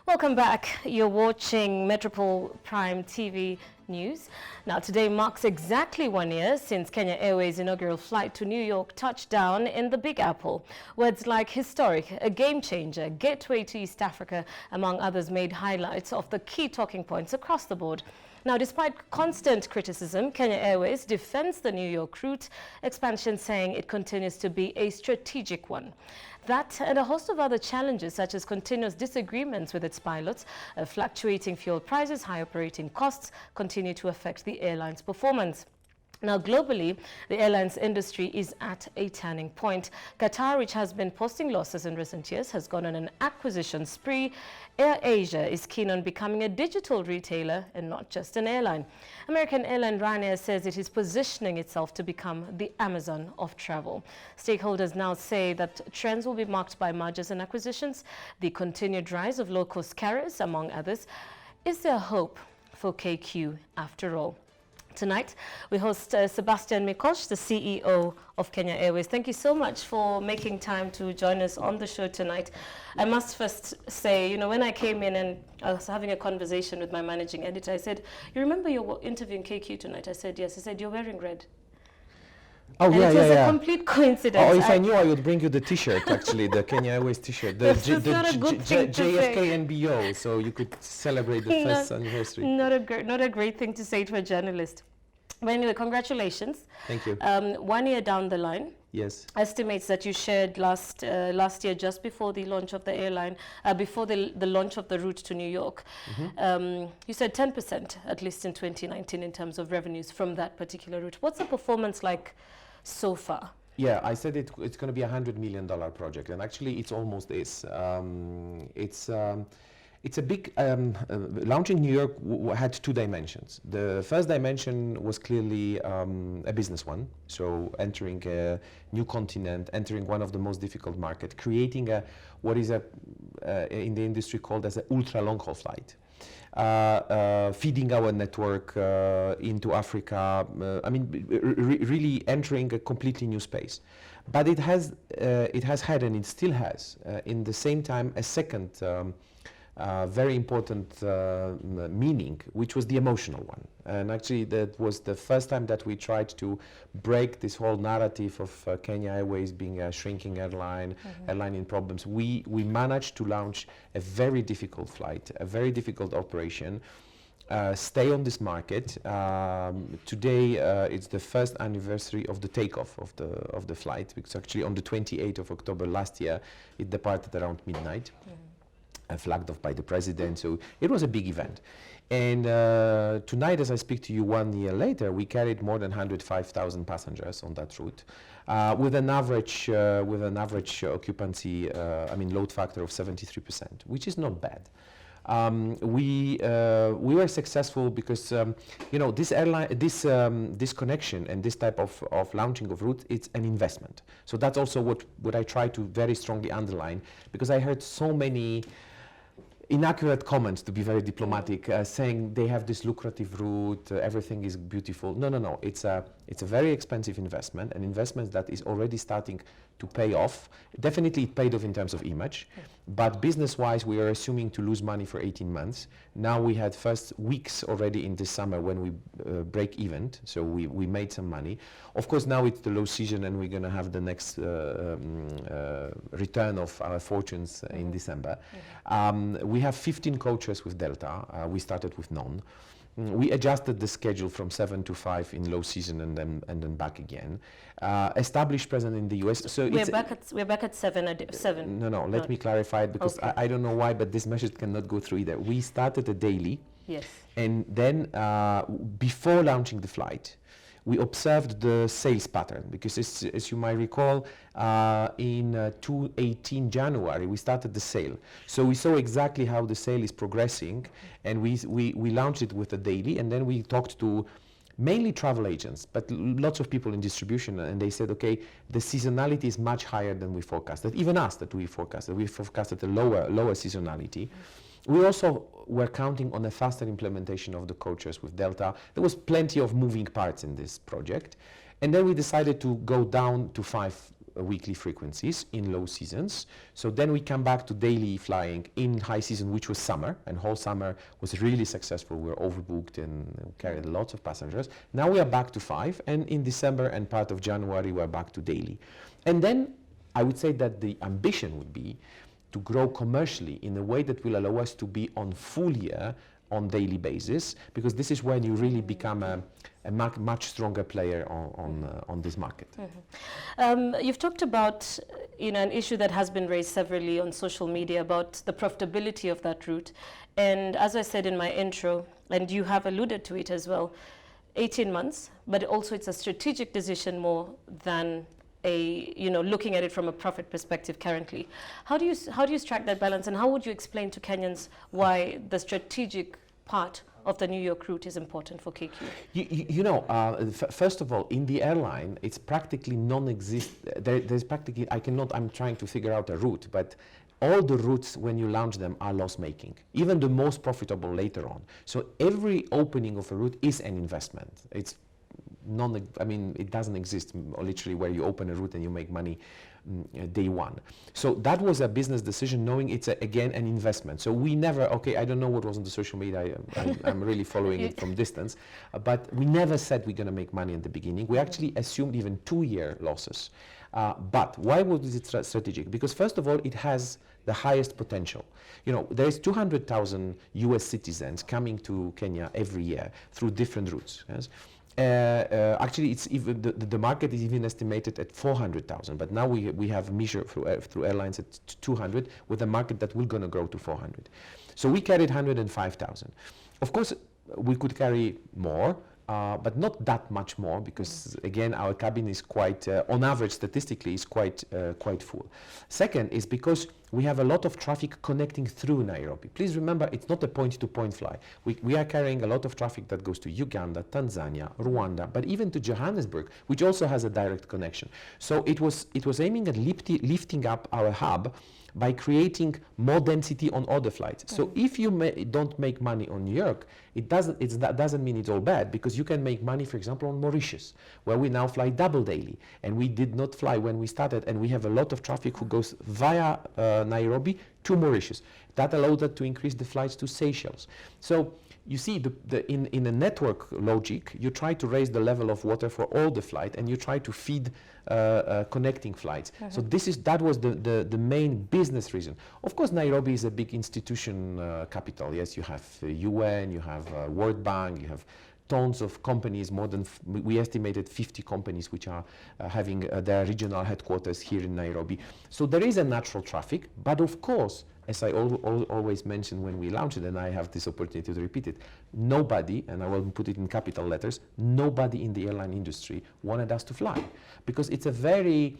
Welcome back. You're watching Metropole Prime TV News. Now, today marks exactly 1 year since Kenya Airways' inaugural flight to New York touched down in the Big Apple. Words like historic, a game changer, gateway to East Africa, among others, made highlights of the key talking points across the board. Now, despite constant criticism, Kenya Airways defends the New York route expansion, saying it continues to be a strategic one. That and a host of other challenges, such as continuous disagreements with its pilots, fluctuating fuel prices, high operating costs, continue to affect the airline's performance. Now, globally, the airlines industry is at a turning point. Qatar, which has been posting losses in recent years, has gone on an acquisition spree. AirAsia is keen on becoming a digital retailer and not just an airline. American airline Ryanair says it is positioning itself to become the Amazon of travel. Stakeholders now say that trends will be marked by mergers and acquisitions, the continued rise of low-cost carriers, among others. Is there hope for KQ after all? Tonight, we host Sebastian Mikosz, the CEO of Kenya Airways. Thank you so much for making time to join us on the show tonight. I must first say, you know, when I came in and I was having a conversation with my managing editor, I said, "You remember you're interviewing KQ tonight?" I said, "Yes." He said, "You're wearing red." Oh, and yeah, it was yeah. a complete coincidence. Oh, if I knew, I would bring you the T-shirt, actually, the Kenya Airways T-shirt, the JFK NBO, so you could celebrate the first anniversary. Not a great thing to say to a journalist. But anyway, congratulations. Thank you. 1 year down the line. Yes. Estimates that you shared last year, just before the launch of the airline, before the launch of the route to New York. You said 10%, at least in 2019, in terms of revenues from that particular route. What's the performance like so far? Yeah, I said it's going to be $100 million project, and actually it almost is. It's a big, launching New York had two dimensions. The first dimension was clearly a business one, so entering a new continent, entering one of the most difficult markets, creating what is in the industry called as an ultra long haul flight. Feeding our network into Africa, really entering a completely new space. But it has had, and it still has, in the same time, a second very important meaning, which was the emotional one. And actually that was the first time that we tried to break this whole narrative of Kenya Airways being a shrinking airline, airline in problems. We managed to launch a very difficult flight, a very difficult operation, stay on this market. Today it's the first anniversary of the takeoff of the flight, because actually on the 28th of October last year, it departed around midnight. Flagged off by the president, so it was a big event. And tonight, as I speak to you 1 year later, we carried more than 105,000 passengers on that route, with an average occupancy, load factor of 73%, which is not bad. We were successful because this connection and this type of launching of route, it's an investment. So that's also what I try to very strongly underline, because I heard so many inaccurate comments, to be very diplomatic, saying they have this lucrative route, everything is beautiful. No. It's a very expensive investment, an investment that is already starting to pay off. Definitely it paid off in terms of image, but business-wise we are assuming to lose money for 18 months. Now we had first weeks already in this summer when we break even, so we made some money. Of course now it's the low season and we're going to have the next return of our fortunes in December. We have 15 coaches with Delta. We started with none. We adjusted the schedule from 7 to 5 in low season and then back again. Established presence in the US. So we're back at 7. No. Let me clarify it, because okay. I don't know why, but this message cannot go through either. We started a daily. Yes. And then before launching the flight, we observed the sales pattern, because as you might recall, in 2018 January, we started the sale. So we saw exactly how the sale is progressing, and we launched it with a daily, and then we talked to mainly travel agents, but lots of people in distribution, and they said, okay, the seasonality is much higher than we forecasted, even us that we forecasted. We forecasted a lower seasonality. We also were counting on a faster implementation of the coaches with Delta. There was plenty of moving parts in this project. And then we decided to go down to 5 weekly frequencies in low seasons. So then we come back to daily flying in high season, which was summer, and whole summer was really successful. We were overbooked and carried lots of passengers. Now we are back to 5, and in December and part of January we're back to daily. And then I would say that the ambition would be to grow commercially in a way that will allow us to be on full year on daily basis, because this is when you really become a much stronger player on this market. You've talked about an issue that has been raised severally on social media about the profitability of that route. And as I said in my intro, and you have alluded to it as well, 18 months, but also it's a strategic decision more than looking at it from a profit perspective currently. How do you strike that balance, and how would you explain to Kenyans why the strategic part of the New York route is important for KQ? First of all, in the airline, it's practically non-existent. There's practically, I'm trying to figure out a route, but all the routes when you launch them are loss-making, even the most profitable later on. So every opening of a route is an investment. It doesn't exist literally where you open a route and you make money day one. So that was a business decision, knowing it's again an investment. So we never, I don't know what was on the social media, I'm really following it from distance, but we never said we're going to make money in the beginning. We actually assumed even 2-year losses. But why was it strategic? Because first of all, it has the highest potential. There is 200,000 US citizens coming to Kenya every year through different routes. Yes? Actually, it's even the market is even estimated at 400,000, but now we have measured through airlines at 200, with a market that will going to grow to 400. So we carried 105,000. Of course, we could carry more, but not that much more, because again our cabin is quite, on average statistically, is quite full. Second is because we have a lot of traffic connecting through Nairobi. Please remember, it's not a point-to-point fly. We are carrying a lot of traffic that goes to Uganda, Tanzania, Rwanda, but even to Johannesburg, which also has a direct connection. So it was aiming at lifting up our hub by creating more density on other flights. So if you don't make money on New York, that doesn't mean it's all bad, because you can make money, for example, on Mauritius, where we now fly double daily, and we did not fly when we started, and we have a lot of traffic who goes via Nairobi to Mauritius. That allowed us to increase the flights to Seychelles. So you see, in a network logic, you try to raise the level of water for all the flight, and you try to feed connecting flights. So that was the main business reason. Of course, Nairobi is a big institution capital. Yes, you have UN, you have World Bank, you have tons of companies, we estimated 50 companies which are having their regional headquarters here in Nairobi. So there is a natural traffic, but of course, as I always mention when we launch it, and I have this opportunity to repeat it, nobody, and I will put it in capital letters, nobody in the airline industry wanted us to fly, because it's a very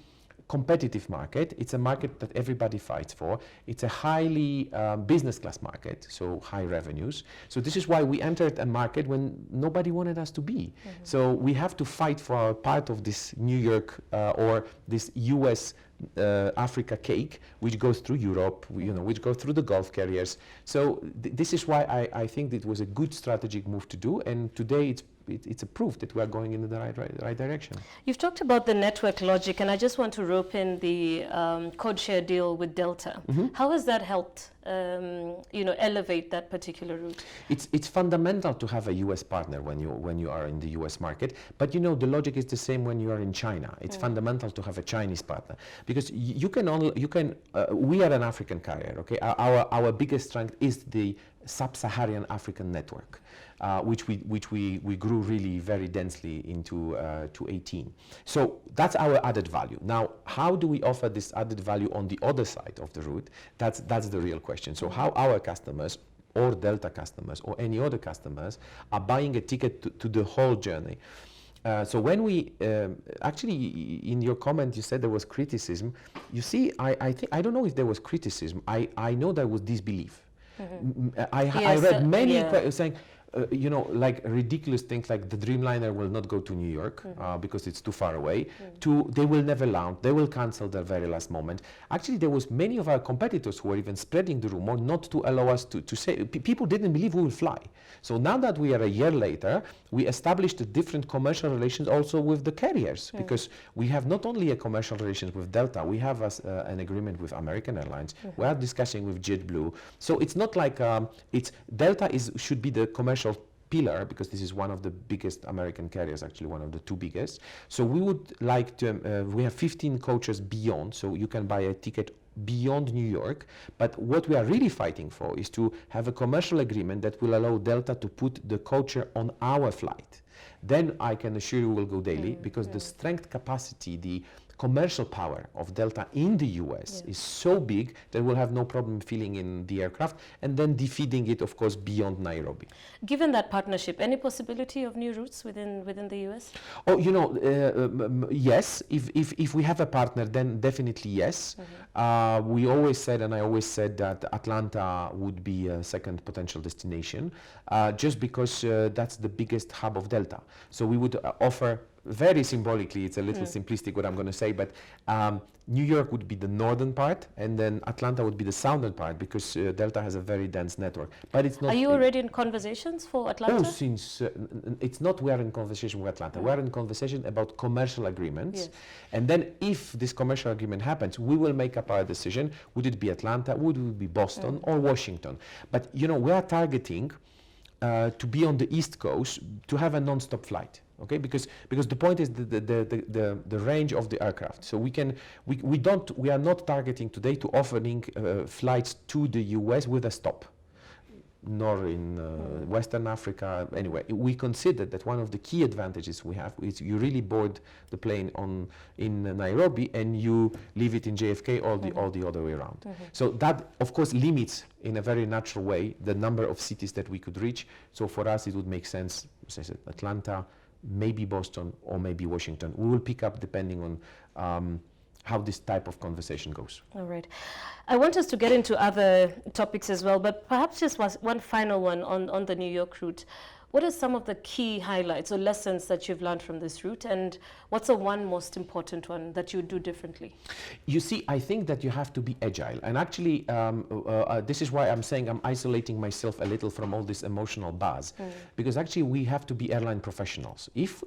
competitive market. It's a market that everybody fights for. It's a highly business class market, so high revenues. So this is why we entered a market when nobody wanted us to be. So we have to fight for our part of this New York or this US Africa cake, which goes through Europe, which goes through the Gulf carriers. So this is why I think it was a good strategic move to do, and today it's a proof that we are going in the right direction. You've talked about the network logic, and I just want to rope in the code share deal with Delta. How has that helped elevate that particular route? It's fundamental to have a US partner when you are in the US market, but the logic is the same when you are in China. It's fundamental to have a Chinese partner, because we are an African carrier. Okay, our biggest strength is the sub-Saharan African network, which we grew really very densely into 2018. So that's our added value. Now, how do we offer this added value on the other side of the route? That's the real question. So how our customers, or Delta customers, or any other customers, are buying a ticket to the whole journey. So when we actually, in your comment, you said there was criticism. You see, I don't know if there was criticism. I know there was disbelief. I read many saying, you know, like ridiculous things like the Dreamliner will not go to New York because it's too far away, to they will never launch, they will cancel the very last moment. Actually, there was many of our competitors who were even spreading the rumor not to allow us to say, people didn't believe we will fly. So now that we are a year later, we established a different commercial relations also with the carriers, because we have not only a commercial relations with Delta, we have an agreement with American Airlines, we are discussing with JetBlue. So it's not like, Delta should be the commercial pillar, because this is one of the biggest American carriers, actually one of the two biggest. So we would like to, we have 15 coaches beyond, so you can buy a ticket beyond New York. But what we are really fighting for is to have a commercial agreement that will allow Delta to put the coacher on our flight. Then I can assure you we'll go daily, because the strength capacity, the commercial power of Delta in the US is so big that we'll have no problem filling in the aircraft and then defeating it, of course, beyond Nairobi. Given that partnership, any possibility of new routes within the US? Oh, you know, yes. If we have a partner, then definitely yes. We always said, and I always said, that Atlanta would be a second potential destination, just because that's the biggest hub of Delta. So we would offer, very symbolically, it's a little simplistic what I'm going to say, but New York would be the northern part, and then Atlanta would be the southern part, because Delta has a very dense network. But it's not. Are you already in conversations for Atlanta? Oh, since it's not we are in conversation with Atlanta. We are in conversation about commercial agreements, and then if this commercial agreement happens, we will make up our decision. Would it be Atlanta? Would it be Boston or Washington? But you know, we are targeting to be on the East Coast, to have a non-stop flight. Okay, because the point is the range of the aircraft. So we are not targeting today to offering flights to the US with a stop, nor in Western Africa. Anyway, we consider that one of the key advantages we have is you really board the plane in Nairobi and you leave it in JFK all the other way around. So that, of course, limits in a very natural way the number of cities that we could reach. So for us, it would make sense, as I said, Atlanta, maybe Boston, or maybe Washington. We will pick up depending on how this type of conversation goes. All right. I want us to get into other topics as well, but perhaps just one final one on the New York route. What are some of the key highlights or lessons that you've learned from this route, and what's the one most important one that you would do differently? You see, I think that you have to be agile, and actually this is why I'm saying I'm isolating myself a little from all this emotional buzz, because actually we have to be airline professionals. If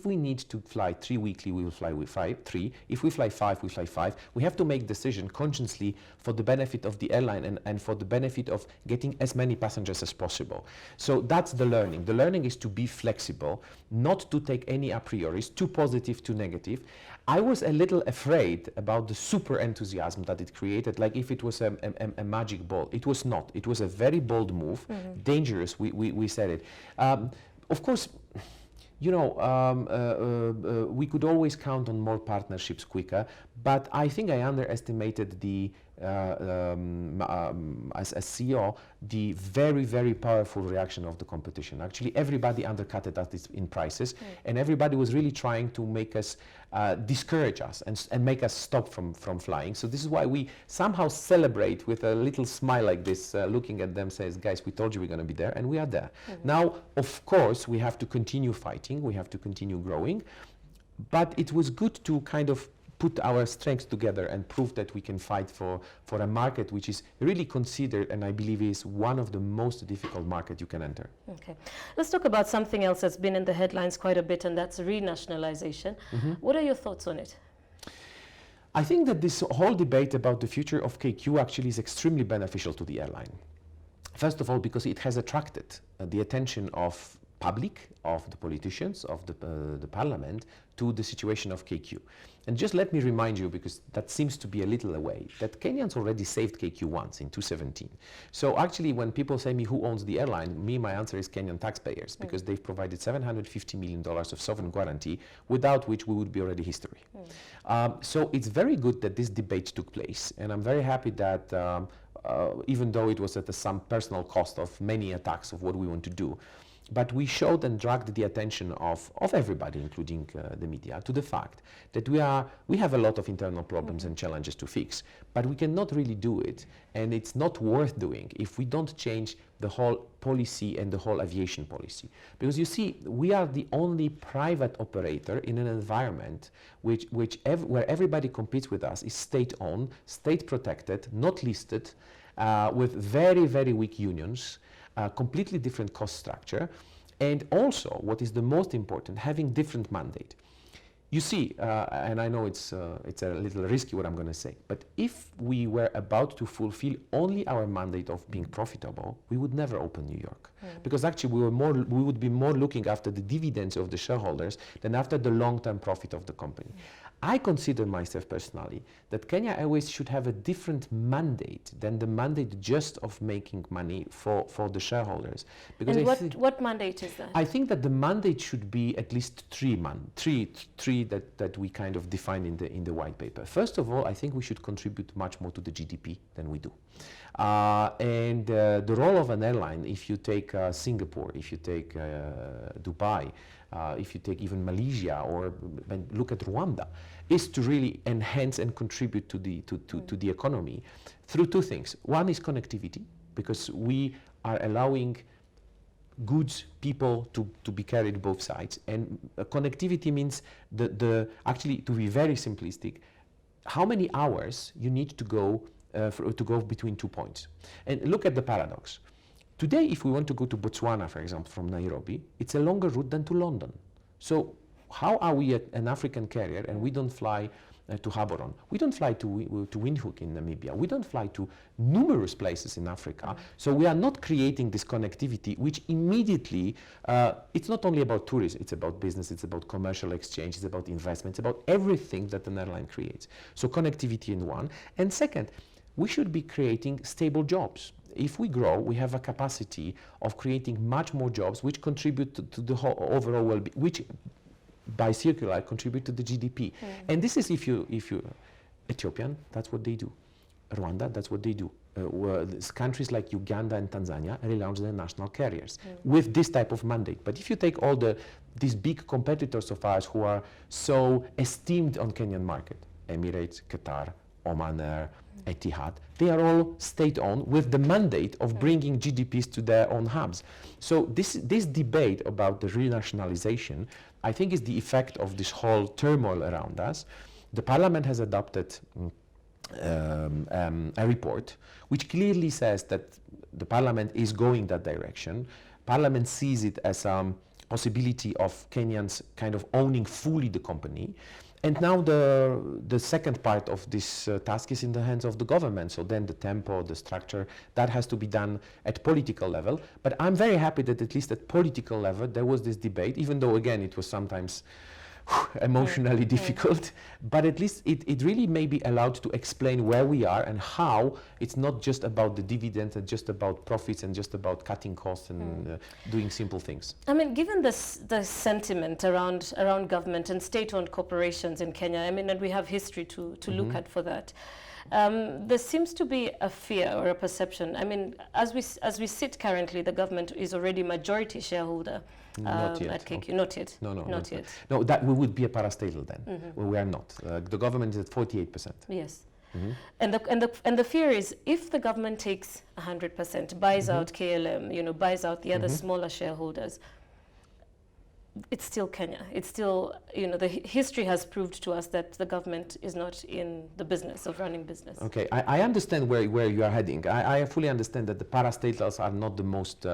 we need to fly 3 weekly, we will fly with 3. If we fly 5, we fly 5. We have to make decision consciously for the benefit of the airline and for the benefit of getting as many passengers as possible. So that's the learning. The learning is to be flexible, not to take any a prioris, too positive, too negative. I was a little afraid about the super enthusiasm that it created, like if it was a magic ball. It was not. It was a very bold move, dangerous, we said it. Of course, you know, we could always count on more partnerships quicker, but I think I underestimated as a CEO, the very, very powerful reaction of the competition. Actually, everybody undercut us in prices, and everybody was really trying to make us discourage us and make us stop from flying. So this is why we somehow celebrate with a little smile like this, looking at them, says, guys, we told you we're going to be there, and we are there. Now, of course, we have to continue fighting, we have to continue growing, but it was good to kind of put our strengths together and prove that we can fight for a market which is really considered, and I believe is one of the most difficult markets you can enter. Okay, let's talk about something else that's been in the headlines quite a bit, and that's renationalization. What are your thoughts on it? I think that this whole debate about the future of KQ actually is extremely beneficial to the airline. First of all, because it has attracted the attention of public, of the politicians, of the parliament, to the situation of KQ. And just let me remind you, because that seems to be a little away, that Kenyans already saved KQ once in 2017. So actually, when people say me who owns the airline, my answer is Kenyan taxpayers, because they've provided $750 million of sovereign guarantee, without which we would be already history. So it's very good that this debate took place, and I'm very happy that even though it was at some personal cost of many attacks of what we want to do, but we showed and dragged the attention of everybody, including the media, to the fact that we have a lot of internal problems and challenges to fix, but we cannot really do it, and it's not worth doing if we don't change the whole policy and the whole aviation policy. Because you see, we are the only private operator in an environment where everybody competes with us is state-owned, state-protected, not listed, with very, very weak unions, completely different cost structure, and also, what is the most important, having different mandate. You see, and I know it's a little risky what I'm going to say, but if we were about to fulfill only our mandate of being profitable, we would never open New York. Because actually we would be more looking after the dividends of the shareholders than after the long-term profit of the company. I consider myself personally that Kenya Airways should have a different mandate than the mandate just of making money for the shareholders. Because and what mandate is that? I think that the mandate should be at least three that we kind of define in the white paper. First of all, I think we should contribute much more to the GDP than we do. And the role of an airline, if you take Singapore, if you take Dubai, if you take even Malaysia or look at Rwanda, is to really enhance and contribute to the economy through two things. One is connectivity, because we are allowing goods, people to be carried both sides. And connectivity means actually, to be very simplistic, how many hours you need to go between 2 points. And look at the paradox. Today, if we want to go to Botswana, for example, from Nairobi, it's a longer route than to London. So how are we an African carrier and we don't fly to Gaborone? We don't fly to Windhoek in Namibia. We don't fly to numerous places in Africa. So we are not creating this connectivity, which immediately, it's not only about tourism, it's about business, it's about commercial exchange, it's about investment, it's about everything that an airline creates. So connectivity in one. And second, we should be creating stable jobs. If we grow, we have a capacity of creating much more jobs which contribute to the whole overall well-being, which by circular contribute to the GDP. And this is if you Ethiopian, that's what they do. Rwanda, that's what they do. Countries like Uganda and Tanzania relaunch their national carriers with this type of mandate. But if you take all these big competitors of ours who are so esteemed on Kenyan market, Emirates, Qatar, Oman Air, Etihad, they are all state-owned with the mandate of bringing GDPs to their own hubs. So this debate about the renationalization, I think, is the effect of this whole turmoil around us. The parliament has adopted a report which clearly says that the parliament is going that direction. Parliament sees it as a possibility of Kenyans kind of owning fully the company. And now the second part of this task is in the hands of the government. So then the tempo, the structure, that has to be done at political level. But I'm very happy that at least at political level there was this debate, even though again it was sometimes emotionally difficult, but at least it really may be allowed to explain where we are and how it's not just about the dividends and just about profits and just about cutting costs and doing simple things. I mean, given the sentiment around government and state-owned corporations in Kenya, I mean, and we have history to look at for that. There seems to be a fear or a perception. I mean, as we sit currently, the government is already majority shareholder Not yet. at KQ. Not yet. No, not yet. No, that we would be a parastatal then. Well, we are not. The government is at 48%. Yes. And the fear is if the government takes 100%, buys out KLM, buys out the other smaller shareholders, it's still Kenya. It's still, the history has proved to us that the government is not in the business of running business. Okay, I understand where you are heading. I fully understand that the parastatals are not the most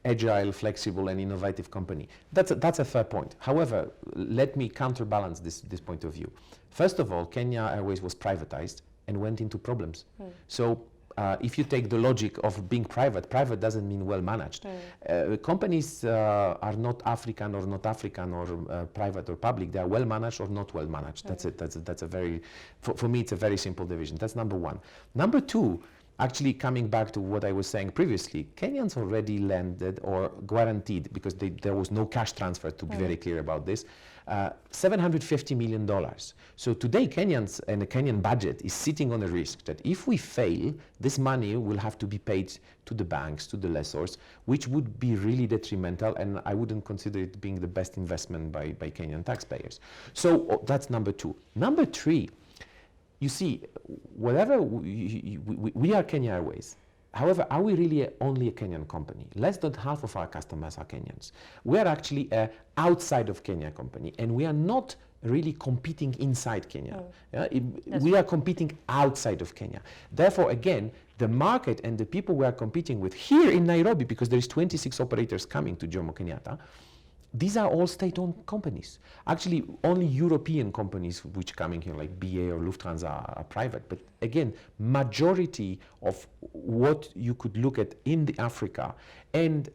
agile, flexible, and innovative company. That's a fair point. However, let me counterbalance this point of view. First of all, Kenya Airways was privatized and went into problems. So if you take the logic of being private doesn't mean well managed. Companies are not African or not African or private or public. They are well managed or not well managed. That's it. That's a very, for me, it's a very simple division. That's number one. Number two, Actually, coming back to what I was saying previously, Kenyans already landed or guaranteed, because there was no cash transfer, to be very clear about this, $750 million. So today, Kenyans and the Kenyan budget is sitting on a risk that if we fail, this money will have to be paid to the banks, to the lessors, which would be really detrimental, and I wouldn't consider it being the best investment by Kenyan taxpayers. So that's number two. Number three, you see, whatever we are Kenya Airways. However, are we really only a Kenyan company? Less than half of our customers are Kenyans. We are actually an outside of Kenya company, and we are not really competing inside Kenya. We are competing outside of Kenya. Therefore, again, the market and the people we are competing with here in Nairobi, because there is 26 operators coming to Jomo Kenyatta, these are all state-owned companies. Actually, only European companies which coming here, like BA or Lufthansa, are private. But again, majority of what you could look at in the Africa and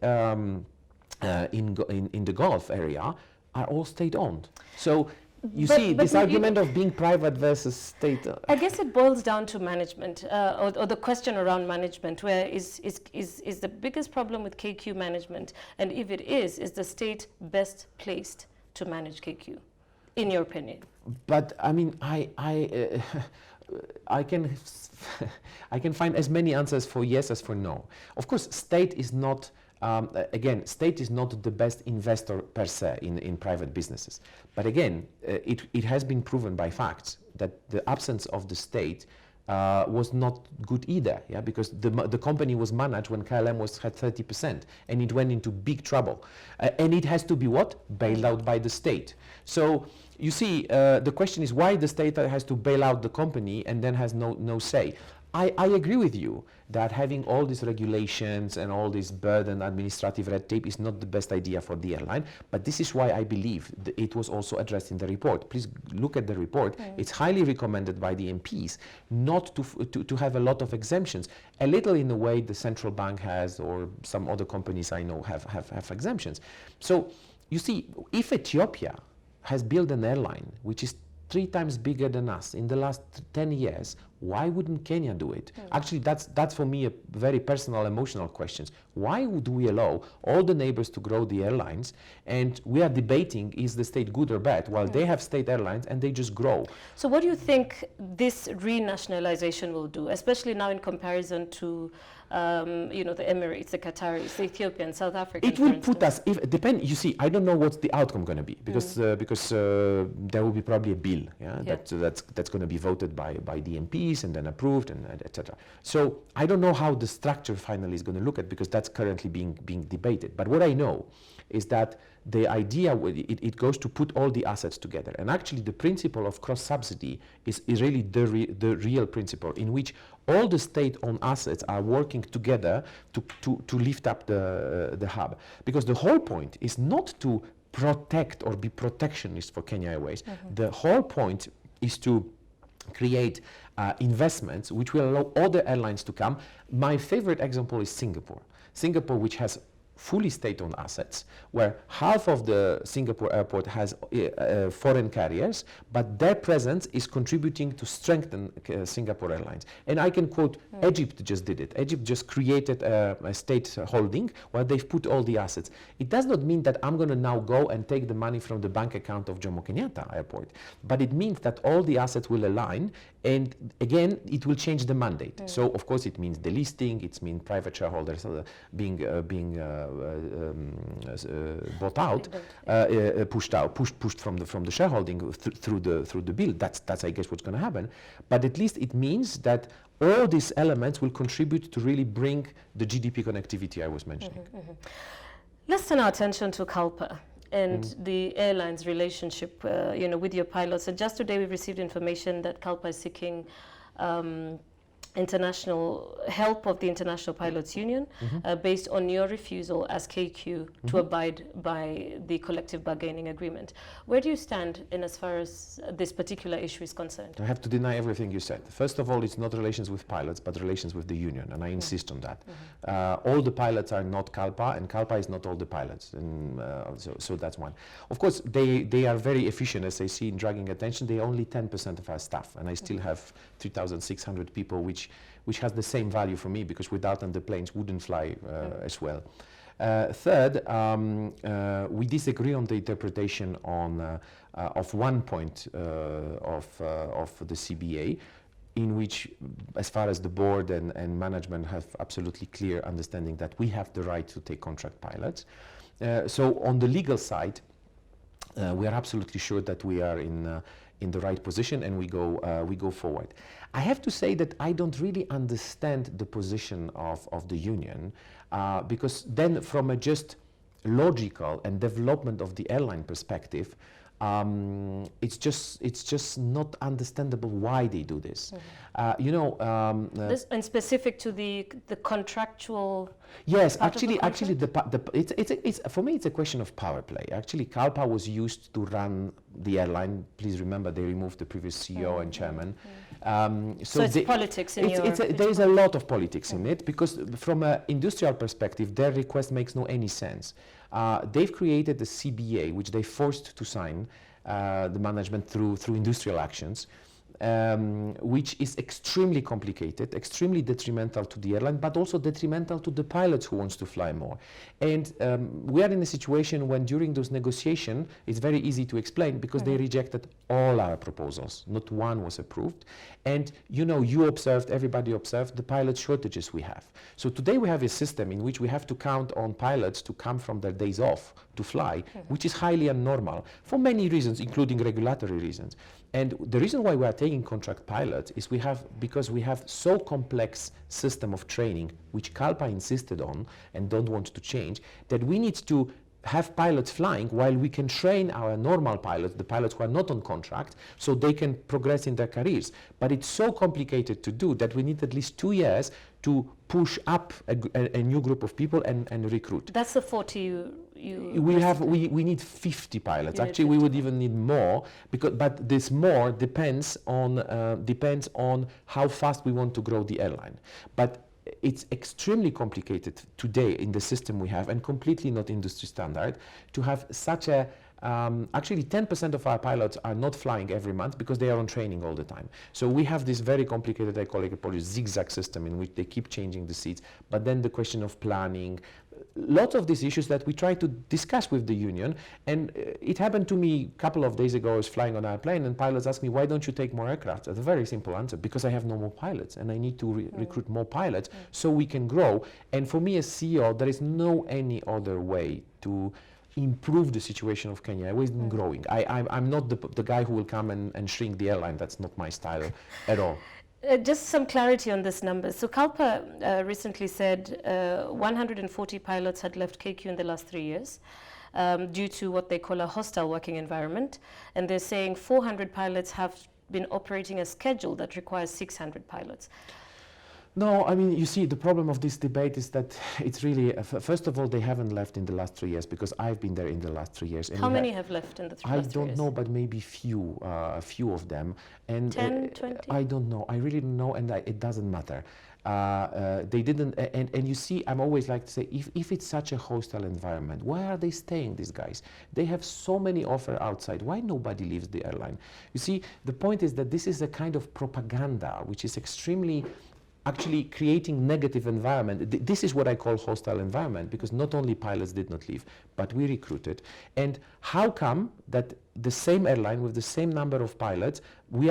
in the Gulf area are all state-owned. So you see, this argument of being private versus state. I guess it boils down to management, or the question around management, where is the biggest problem with KQ management? And if it is the state best placed to manage KQ, in your opinion? But I mean, I can find as many answers for yes as for no. Of course, state is not. Again, state is not the best investor per se in private businesses. But again, it has been proven by facts that the absence of the state was not good either, because the company was managed when KLM had 30%, and it went into big trouble. And it has to be what? Bailed out by the state. So you see, the question is why the state has to bail out the company and then has no say. I agree with you that having all these regulations and all this burden, administrative red tape, is not the best idea for the airline. But this is why I believe it was also addressed in the report. Please look at the report. It's highly recommended by the MPs not to have a lot of exemptions. A little in the way the central bank has, or some other companies I know have exemptions. So you see, if Ethiopia has built an airline which is 3 times bigger than us in the last 10 years, why wouldn't Kenya do it? Actually, that's for me a very personal, emotional question. Why would we allow all the neighbors to grow the airlines, and we are debating is the state good or bad, while they have state airlines and they just grow? So what do you think this renationalization will do, especially now in comparison to the Emirates, the Qataris, the Ethiopians, South Africa? It will put us, you see, I don't know what's the outcome going to be, because there will be probably a bill that's going to be voted by the MPs and then approved and etc. So I don't know how the structure finally is going to look at, because that's currently being debated. But what I know is that the idea, it goes to put all the assets together. And actually the principle of cross-subsidy is really the real principle, in which all the state-owned assets are working together to lift up the hub. Because the whole point is not to protect or be protectionist for Kenya Airways. The whole point is to create investments which will allow other airlines to come. My favorite example is Singapore. Singapore, which has fully state-owned assets, where half of the Singapore airport has foreign carriers, but their presence is contributing to strengthen Singapore Airlines. And I can quote, Egypt just did it. Egypt just created a state holding where they've put all the assets. It does not mean that I'm going to now go and take the money from the bank account of Jomo Kenyatta Airport, but it means that all the assets will align, and again, it will change the mandate. So of course it means delisting, it means private shareholders being bought out, pushed from the shareholding through the bill. That's I guess what's going to happen. But at least it means that all these elements will contribute to really bring the GDP connectivity I was mentioning. Let's turn our attention to CALPA and the airlines relationship, with your pilots. And just today we've received information that CALPA is seeking international help of the International Pilots Union based on your refusal as KQ to abide by the collective bargaining agreement. Where do you stand in as far as this particular issue is concerned? I have to deny everything you said. First of all, it's not relations with pilots, but relations with the union, and I insist on that. All the pilots are not CALPA, and CALPA is not all the pilots, and so that's one. Of course, they are very efficient, as I see, in dragging attention. They are only 10% of our staff, and I still have 3,600 people which which has the same value for me, because without them the planes wouldn't fly as well. Third, we disagree on the interpretation of one point of the CBA, in which, as far as the board and management have absolutely clear understanding that we have the right to take contract pilots. So on the legal side, we are absolutely sure that we are in the right position, and we go forward. I have to say that I don't really understand the position of the union, because then from a just logical and development of the airline perspective, it's just not understandable why they do this. This and specific to the contractual. Yes, actually, it's for me it's a question of power play. Actually, CALPA was used to run the airline. Please remember, they removed the previous CEO and chairman. So it's politics in your. There is a lot of politics in it, because from an industrial perspective, their request makes no any sense. They've created a CBA, which they forced to sign the management through industrial actions, which is extremely complicated, extremely detrimental to the airline, but also detrimental to the pilots who wants to fly more. And we are in a situation when during those negotiations, it's very easy to explain, because they rejected all our proposals. Not one was approved. And you observed, everybody observed the pilot shortages we have. So today we have a system in which we have to count on pilots to come from their days off to fly, which is highly abnormal for many reasons, including regulatory reasons. And the reason why we are taking contract pilots is because we have so complex system of training, which CALPA insisted on and don't want to change, that we need to have pilots flying while we can train our normal pilots, the pilots who are not on contract, so they can progress in their careers. But it's so complicated to do that we need at least 2 years to push up a new group of people and recruit. That's the 40 we need 50 pilots. Actually, we would even need more, but this more depends on how fast we want to grow the airline. But it's extremely complicated today in the system we have, and completely not industry standard, to have such a actually 10% of our pilots are not flying every month because they are on training all the time. So we have this very complicated, I call it a Polish zigzag system, in which they keep changing the seats. But then the question of planning, lots of these issues that we try to discuss with the union. And it happened to me a couple of days ago. I was flying on our plane, and pilots asked me, why don't you take more aircraft? That's a very simple answer: because I have no more pilots, and I need to recruit more pilots so we can grow. And for me as CEO, there is no any other way to improve the situation of Kenya Airways than growing. I'm not the guy who will come and shrink the airline. That's not my style at all. Just some clarity on this number. So CALPA recently said 140 pilots had left KQ in the last 3 years due to what they call a hostile working environment. And they're saying 400 pilots have been operating a schedule that requires 600 pilots. No, I mean, you see, the problem of this debate is that it's really, first of all, they haven't left in the last 3 years, because I've been there in the last 3 years. And how many have left in the last 3 years? I don't know, but maybe a few of them. And 10, 20? I don't know. I really don't know, and it doesn't matter. They didn't, and you see, I'm always like to say, if it's such a hostile environment, why are they staying, these guys? They have so many offers outside. Why nobody leaves the airline? You see, the point is that this is a kind of propaganda, which is extremely actually creating negative environment. This is what I call hostile environment, because not only pilots did not leave, but we recruited. And how come that the same airline with the same number of pilots, we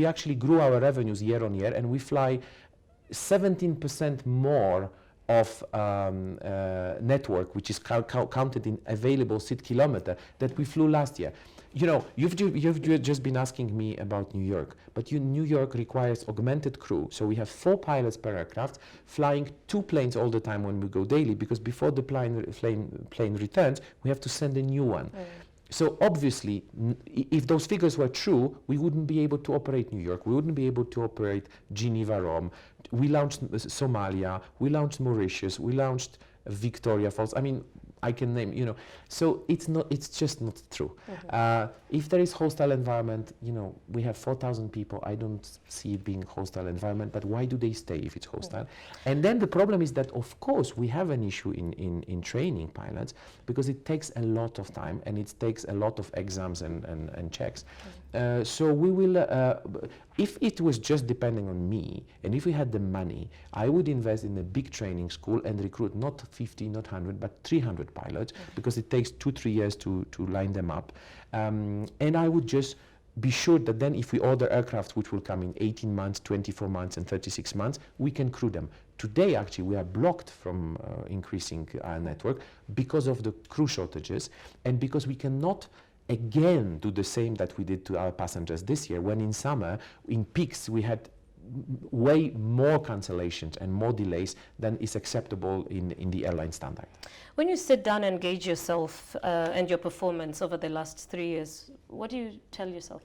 actually grew our revenues year on year, and we fly 17% more of network, which is counted in available seat kilometer, that we flew last year. You know, you've just been asking me about New York, but New York requires augmented crew. So we have 4 pilots per aircraft, flying 2 planes all the time when we go daily, because before the plane returns, we have to send a new one. So obviously, if those figures were true, we wouldn't be able to operate New York. We wouldn't be able to operate Geneva, Rome. We launched Somalia. We launched Mauritius. We launched Victoria Falls. I mean, I can name, you know, so it's just not true. If there is hostile environment, you know, we have 4,000 people. I don't see it being hostile environment, but why do they stay if it's hostile? And then the problem is that, of course, we have an issue in training pilots, because it takes a lot of time, and it takes a lot of exams and checks. So we will, If it was just depending on me, and if we had the money, I would invest in a big training school and recruit not 50, not 100, but 300 pilots, because it takes 2-3 years to line them up. And I would just be sure that then if we order aircraft which will come in 18 months, 24 months and 36 months, we can crew them. Today, actually, we are blocked from increasing our network because of the crew shortages, and because we cannot again do the same that we did to our passengers this year, when in summer, in peaks, we had way more cancellations and more delays than is acceptable in the airline standard. When you sit down and gauge yourself and your performance over the last 3 years, what do you tell yourself?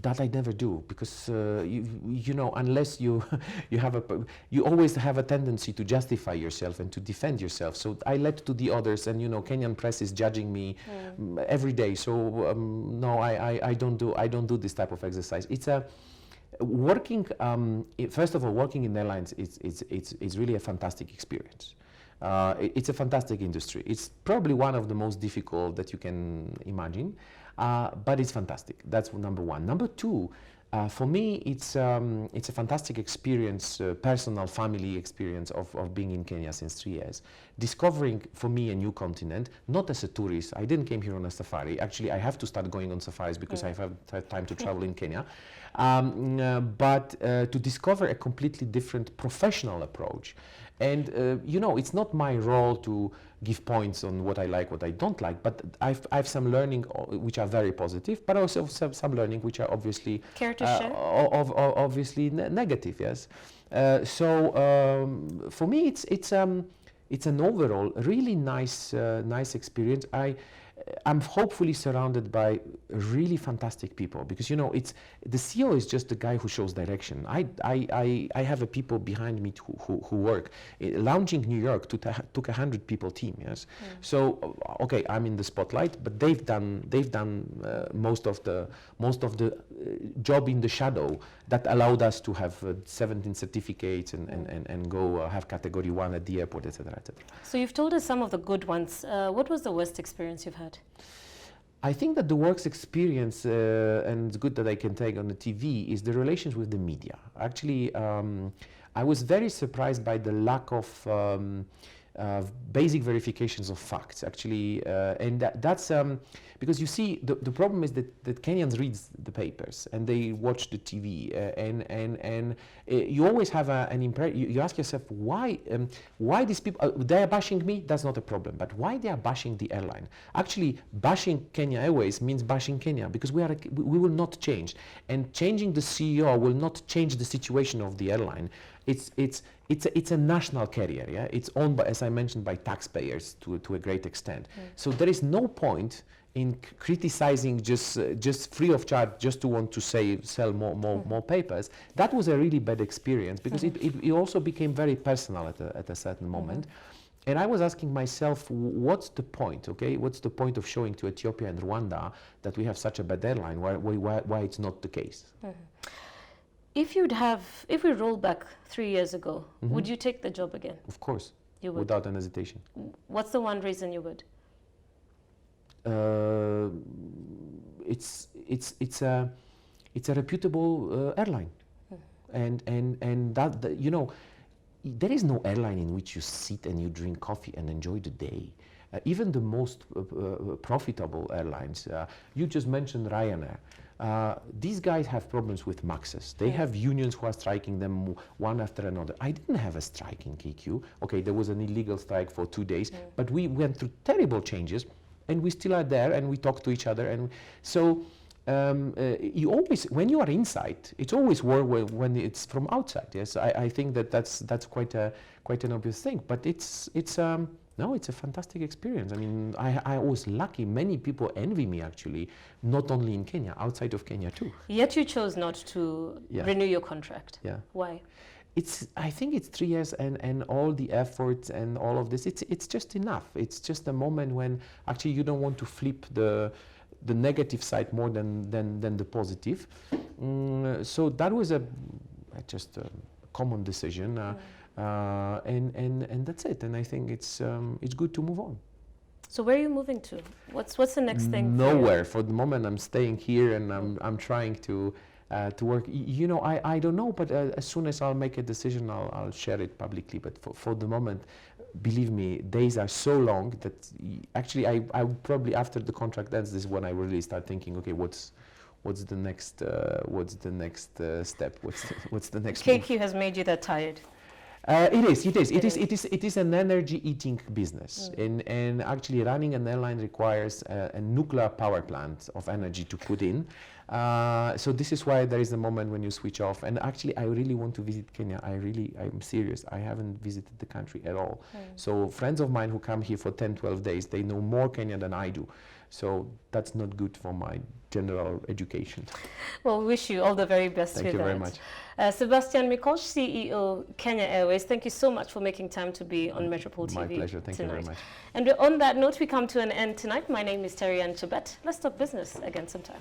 That I never do, because you know, unless you you always have a tendency to justify yourself and to defend yourself. So I let to the others, and you know, Kenyan press is judging me every day. So no, I don't do this type of exercise. It's a working. First of all, working in airlines it's really a fantastic experience. It's a fantastic industry. It's probably one of the most difficult that you can imagine. But it's fantastic. That's number one. Number two, for me, it's a fantastic experience, personal, family experience of being in Kenya since 3 years. Discovering, for me, a new continent, not as a tourist. I didn't came here on a safari. Actually, I have to start going on safaris because I have had time to travel in Kenya. But to discover a completely different professional approach. And, you know, it's not my role to give points on what I like, what I don't like, but I've some learning which are very positive, but also some learning which are obviously obviously negative, yes. So for me, it's an overall really nice experience. I'm hopefully surrounded by really fantastic people, because you know, the CEO is just the guy who shows direction. I have a people behind me who work. Launching New York took 100 people team, yes. So okay, I'm in the spotlight, but they've done most of the job in the shadow that allowed us to have 17 certificates and go have category 1 at the airport, etc., etc. So you've told us some of the good ones. What was the worst experience you've had? I think that the worst experience, and it's good that I can take on the TV, is the relations with the media. Actually, I was very surprised by the lack of basic verifications of facts, actually, and that's because you see, the problem is that Kenyans read the papers and they watch the TV, and you always have an impression. You ask yourself, why these people they are bashing me? That's not a problem, but why they are bashing the airline? Actually, bashing Kenya Airways means bashing Kenya, because we will not change, and changing the CEO will not change the situation of the airline. It's a national carrier, yeah. It's owned by, as I mentioned, by taxpayers to a great extent. So there is no point in criticizing just free of charge, just to want to sell more papers. That was a really bad experience, because it also became very personal at a certain moment. And I was asking myself, what's the point? Okay, what's the point of showing to Ethiopia and Rwanda that we have such a bad airline? Why it's not the case? If we roll back 3 years ago, would you take the job again? Of course, you would. Without an hesitation. What's the one reason you would? It's a reputable airline, and that you know, there is no airline in which you sit and you drink coffee and enjoy the day. Even the most profitable airlines, you just mentioned Ryanair. These guys have problems with Maxes. They have unions who are striking them one after another. I didn't have a strike in KQ. Okay, there was an illegal strike for 2 days, but we went through terrible changes, and we still are there, and we talk to each other. And so you always, when you are inside, it's always worse when it's from outside. Yes, I think that's quite an obvious thing. But no, it's a fantastic experience. I mean, I was lucky. Many people envy me, actually, not only in Kenya, outside of Kenya too. Yet you chose not to renew your contract. Yeah. Why? I think it's 3 years, and all the efforts and all of this, it's just enough. It's just a moment when actually you don't want to flip the negative side more than the positive. So that was just a common decision. And that's it. And I think it's good to move on. So where are you moving to? What's the next thing? Nowhere. For the moment, I'm staying here, and I'm trying to to work. You know, I don't know, but as soon as I'll make a decision, I'll share it publicly. But for the moment, believe me, days are so long that actually I would probably, after the contract ends, this is when I really start thinking, okay, what's the next step? What's the next move? KQ has made you that tired. It is an energy-eating business, and actually running an airline requires a nuclear power plant of energy to put in. So this is why there is a moment when you switch off. And actually, I really want to visit Kenya. I'm serious. I haven't visited the country at all. So friends of mine who come here for 10, 12 days, they know more Kenya than I do. So that's not good for my general education. Well, we wish you all the very best Thank with you that. very much. Sebastian Mikosz, CEO, Kenya Airways, thank you so much for making time to be on Metropole TV. My pleasure. Thank you very much. And on that note, we come to an end tonight. My name is Terry Ann Chebet. Let's talk business again sometime.